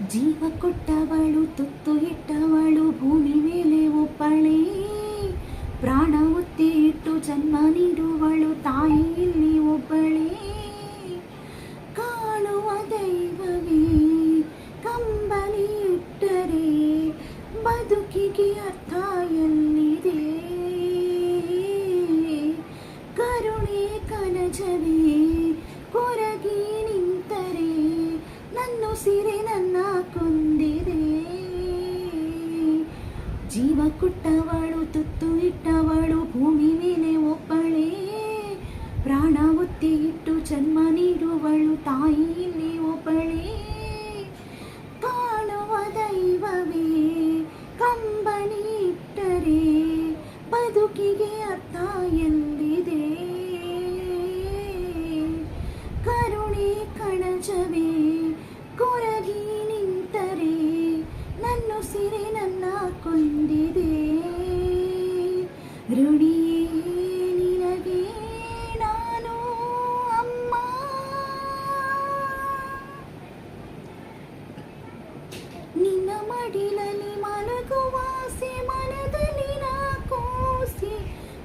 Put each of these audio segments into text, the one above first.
ಜೀವ ಕೊಟ್ಟವಳು ತುತ್ತು ಇಟ್ಟವಳು ಭೂಮಿ ಮೇಲೆ ಒಬ್ಬಳೇ, ಪ್ರಾಣ ಒತ್ತಿ ಇಟ್ಟು ಜನ್ಮ ನೀಡುವಳು ತಾಯಿ ಇಲ್ಲಿ ಒಬ್ಬಳೇ. ಕಾಣುವ ದೈವವೇ ಕಂಬನಿ ಇಟ್ಟರೆ ಬದುಕಿಗೆ ಅರ್ಥ ಎಲ್ಲಿದೆ? ಕರುಣೆ ಕನಜವೇ ಕೊರಗಿ ನಿಂತರೆ ನನ್ನುಸಿರೆ ನನ್ನ ಕೊಂದಿದೆ. ಜೀವ ಕೊಟ್ಟವಳು ತುತ್ತು ಇಟ್ಟವಳು ಭೂಮಿ ಮೇಲೆ ಒಬ್ಬಳೇ, ಪ್ರಾಣ ಒತ್ತಿ ಇಟ್ಟು ಜನ್ಮ ನೀಡುವಳು ತಾಯಿ ಇಲ್ಲಿ ಒಬ್ಬಳೇ. ಕಾಣುವ ದೈವವೇ ಕಂಬನಿ ಇಟ್ಟರೆ ಬದುಕಿಗೆ ಅರ್ಥ ಎಲ್ಲಿದೆ? ಕರುಣೆ ಕಣಜವೇ ಕೊರಗಿ ನಿಂತರೆ ನನ್ನುಸಿರೆ ನನ್ನ ಕೊಂದಿದೆ. ಋಣಿಯೇ ನಿನಗೆ ನಾನು ಅಮ್ಮ, ನಿನ್ನ ಮಡಿಲಲ್ಲಿ ಮಲಗುವಾಸೆ ಮನದಲ್ಲಿ ನಾ ಕೂಸಿ,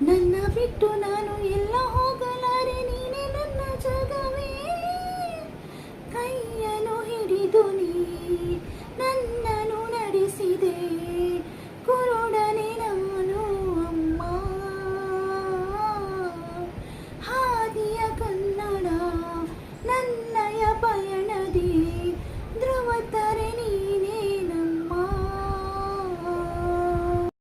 ನನ್ನ ಬಿಟ್ಟು ನಾನು ಎಲ್ಲ